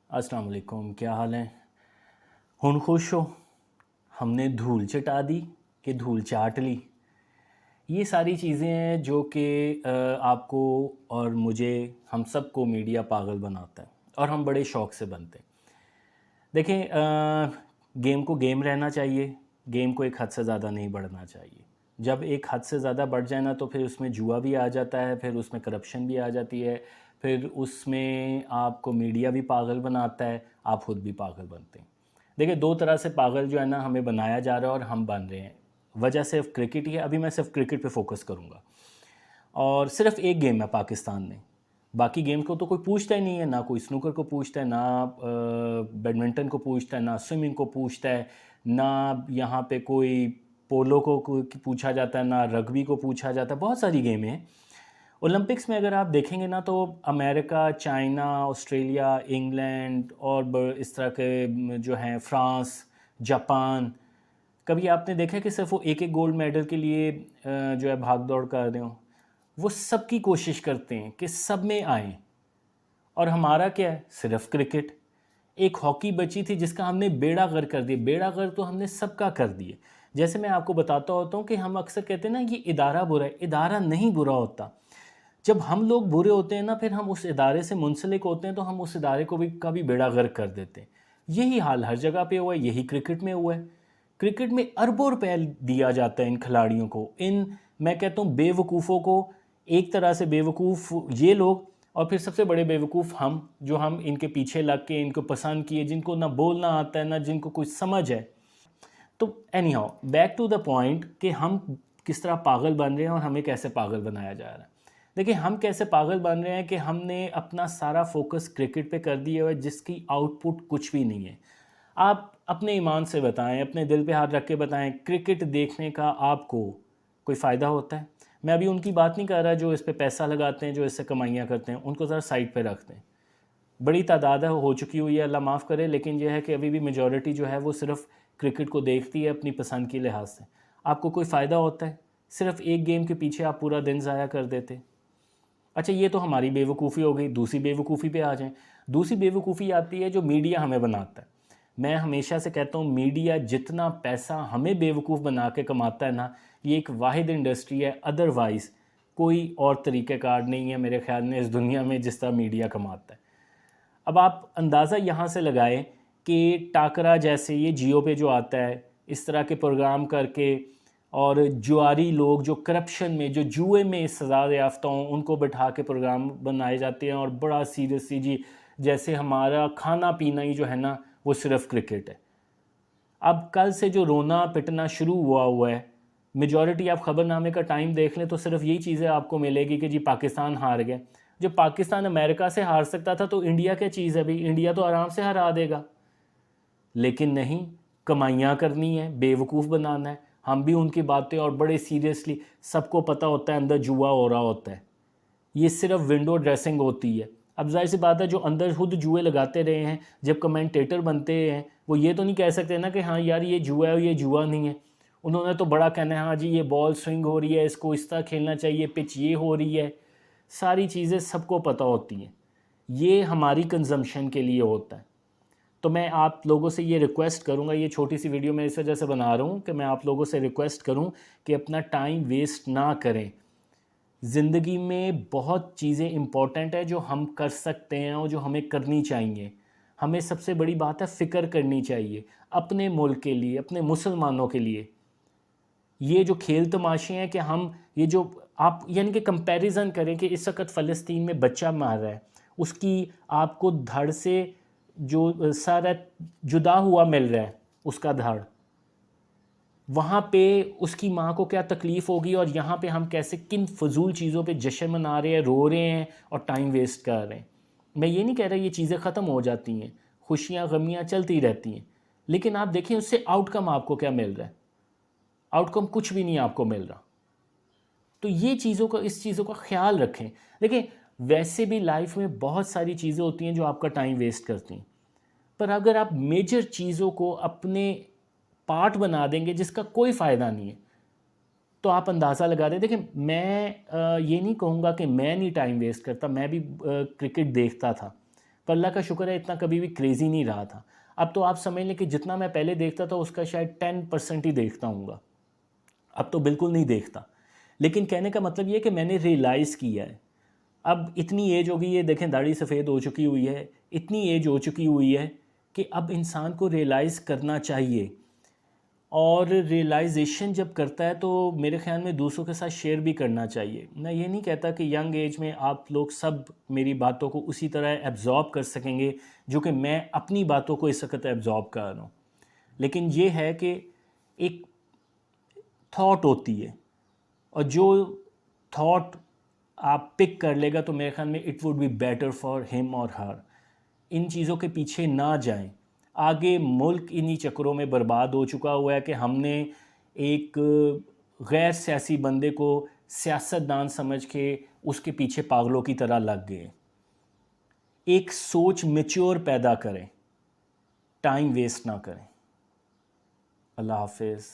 अस्सलाम वालेकुम, क्या हाल है? हुन खुश हो? हमने धूल चटा दी कि धूल चाट ली? ये सारी चीज़ें हैं जो कि आपको और मुझे, हम सब को मीडिया पागल बनाता है और हम बड़े शौक़ से बनते हैं। देखें, गेम को गेम रहना चाहिए, गेम को एक हद से ज़्यादा नहीं बढ़ना चाहिए। जब एक हद से ज़्यादा बढ़ जाए ना तो फिर उसमें जुआ भी आ जाता है, फिर उसमें करप्शन भी आ जाती है, फिर उसमें आपको मीडिया भी पागल बनाता है, आप खुद भी पागल बनते हैं। देखिए, दो तरह से पागल जो है ना हमें बनाया जा रहा है और हम बन रहे हैं। वजह सिर्फ क्रिकेट ही है। अभी मैं सिर्फ क्रिकेट पे फोकस करूँगा और सिर्फ एक गेम है पाकिस्तान में, बाकी गेम को तो कोई पूछता ही नहीं है, ना कोई स्नूकर को पूछता है, ना बैडमिंटन को पूछता है, ना स्विमिंग को पूछता है, ना यहाँ पे कोई पोलो को पूछा जाता है, ना रग्बी को पूछा जाता है। बहुत सारी गेमें हैं। ओलंपिक्स में अगर आप देखेंगे ना तो अमेरिका, चाइना, ऑस्ट्रेलिया, इंग्लैंड और इस तरह के जो हैं फ्रांस, जापान, कभी आपने देखा है कि सिर्फ वो एक एक गोल्ड मेडल के लिए जो है भाग दौड़ कर रहे हो? वो सब की कोशिश करते हैं कि सब में आएँ। और हमारा क्या है? सिर्फ क्रिकेट। एक हॉकी बची थी जिसका हमने बेड़ा गर्क कर दिया। बेड़ा गर्क तो हमने सबका कर दिया। जैसे मैं आपको बताता होता हूँ कि हम अक्सर कहते हैं ना ये इदारा बुरा है। इदारा नहीं बुरा होता। जब हम लोग बुरे होते हैं ना, फिर हम उस इदारे से मुंसलिक होते हैं तो हम उस इदारे को भी का भी बेड़ा गर्क कर देते हैं। यही हाल हर जगह पे हुआ है, यही क्रिकेट में हुआ है। क्रिकेट में अरबों रुपए दिया जाता है इन खिलाड़ियों को, मैं कहता हूँ बेवकूफ़ों को। एक तरह से बेवकूफ़ ये लोग और फिर सबसे बड़े बेवकूफ़ हम, जो हम इनके पीछे लग के इनको पसंद किए, जिनको ना बोलना आता है, ना जिनको कुछ समझ है। तो anyhow, back to the point कि हम किस तरह पागल बन रहे हैं और हमें कैसे पागल बनाया जा रहा है। देखिए, हम कैसे पागल बन रहे हैं कि हमने अपना सारा फोकस क्रिकेट पे कर दिया हुआ है, जिसकी आउटपुट कुछ भी नहीं है। आप अपने ईमान से बताएं, अपने दिल पे हाथ रख के बताएं, क्रिकेट देखने का आपको कोई फ़ायदा होता है? मैं अभी उनकी बात नहीं कर रहा जो इस पे पैसा लगाते हैं, जो इससे कमाइयाँ करते हैं, उनको ज़रा साइड पे रखते हैं। बड़ी तादाद हो चुकी हुई है, अल्लाह माफ़ करे, लेकिन यह है कि अभी भी मेजॉरिटी जो है वो सिर्फ क्रिकेट को देखती है अपनी पसंद के लिहाज से। आपको कोई फ़ायदा होता है? सिर्फ एक गेम के पीछे आप पूरा दिन ज़ाया कर देते। अच्छा, ये तो हमारी बेवकूफ़ी हो गई। दूसरी बेवकूफ़ी पे आ जाएं। दूसरी बेवकूफ़ी आती है जो मीडिया हमें बनाता है। मैं हमेशा से कहता हूँ, मीडिया जितना पैसा हमें बेवकूफ़ बना के कमाता है ना, ये एक वाहिद इंडस्ट्री है। अदरवाइज़ कोई और तरीक़ेकार नहीं है मेरे ख़्याल में इस दुनिया में जिस तरह मीडिया कमाता है। अब आप अंदाज़ा यहाँ से लगाएं कि टाकरा जैसे ये जियो पे जो आता है, इस तरह के प्रोग्राम करके, और जुआरी लोग जो करप्शन में, जो जुए में सज़ा याफ्ता हों, उनको बिठा के प्रोग्राम बनाए जाते हैं और बड़ा सीरियसली जी, जैसे हमारा खाना पीना ही जो है ना वो सिर्फ क्रिकेट है। अब कल से जो रोना पिटना शुरू हुआ है, मेजॉरिटी आप ख़बरनामे का टाइम देख लें तो सिर्फ यही चीज़ें आपको मिलेगी कि जी पाकिस्तान हार गए। जब पाकिस्तान अमेरिका से हार सकता था तो इंडिया क्या चीज़ है भाई? इंडिया तो आराम से हरा देगा। लेकिन नहीं, कमाइयाँ करनी है, बेवकूफ़ बनाना है। हम भी उनकी बातें और बड़े सीरियसली, सबको पता होता है अंदर जुआ हो रहा होता है। ये सिर्फ विंडो ड्रेसिंग होती है। अब ज़ाहिर सी बात है, जो अंदर खुद जुए लगाते रहे हैं, जब कमेंटेटर बनते हैं, वो ये तो नहीं कह सकते ना कि हाँ यार ये जुआ है और ये जुआ नहीं है। उन्होंने तो बड़ा कहना है, हाँ जी ये बॉल स्विंग हो रही है, इसको इस तरह खेलना चाहिए, पिच ये हो रही है। सारी चीज़ें सबको पता होती हैं। ये हमारी कंजम्पशन के लिए होता है। तो मैं आप लोगों से ये रिक्वेस्ट करूँगा, ये छोटी सी वीडियो मैं इस वजह से बना रहा हूँ कि मैं आप लोगों से रिक्वेस्ट करूँ कि अपना टाइम वेस्ट ना करें। ज़िंदगी में बहुत चीज़ें इम्पॉर्टेंट है जो हम कर सकते हैं और जो हमें करनी चाहिए। हमें सबसे बड़ी बात है फ़िक्र करनी चाहिए अपने मुल्क के लिए, अपने मुसलमानों के लिए। ये जो खेल तमाशे हैं कि हम ये जो आप यानी कि कंपैरिज़न करें कि इस वक़्त फ़लस्तीन में बच्चा मार रहा है, उसकी आपको धड़ से जो सर है जुदा हुआ मिल रहा है, उसका धड़, वहाँ पे उसकी माँ को क्या तकलीफ़ होगी, और यहाँ पे हम कैसे किन फ़ज़ूल चीज़ों पे जश्न मना रहे हैं, रो रहे हैं और टाइम वेस्ट कर रहे हैं। मैं ये नहीं कह रहा ये चीज़ें ख़त्म हो जाती हैं, खुशियाँ गमियाँ चलती रहती हैं, लेकिन आप देखें उससे आउटकम आपको क्या मिल रहा है? आउटकम कुछ भी नहीं आपको मिल रहा। तो ये चीज़ों का, इस चीज़ों का ख़्याल रखें। देखिए, वैसे भी लाइफ में बहुत सारी चीज़ें होती हैं जो आपका टाइम वेस्ट करती हैं, पर अगर आप मेजर चीज़ों को अपने पार्ट बना देंगे जिसका कोई फ़ायदा नहीं है, तो आप अंदाज़ा लगा दें। देखिए, मैं ये नहीं कहूँगा कि मैं नहीं टाइम वेस्ट करता, मैं भी क्रिकेट देखता था, پر اللہ کا شکر ہے اتنا کبھی بھی کریزی نہیں رہا تھا. اب تو آپ سمجھ لیں کہ جتنا میں پہلے دیکھتا تھا اس کا شاید 10% ہی دیکھتا ہوں گا. اب تو بالکل نہیں دیکھتا. لیکن کہنے کا مطلب یہ کہ میں نے ریئلائز کیا ہے. اب اتنی ایج ہو گئی ہے، دیکھیں داڑھی سفید ہو چکی ہوئی ہے، اتنی ایج ہو چکی ہوئی ہے کہ اب انسان کو ریئلائز کرنا چاہیے. اور ریئلائزیشن جب کرتا ہے تو میرے خیال میں دوسروں کے ساتھ شیئر بھی کرنا چاہیے. میں یہ نہیں کہتا کہ ینگ ایج میں آپ لوگ سب میری باتوں کو اسی طرح ایبزارب کر سکیں گے جو کہ میں اپنی باتوں کو اس وقت ایبزارب کر رہا ہوں. لیکن یہ ہے کہ ایک تھاٹ ہوتی ہے، اور جو تھاٹ آپ پک کر لے گا تو میرے خیال میں it would be better for ہم اور ہر. ان چیزوں کے پیچھے نہ جائیں. آگے ملک انہی چکروں میں برباد ہو چکا ہوا ہے کہ ہم نے ایک غیر سیاسی بندے کو سیاست دان سمجھ کے اس کے پیچھے پاگلوں کی طرح لگ گئے. ایک سوچ میچور پیدا کریں، ٹائم ویسٹ نہ کریں. اللہ حافظ.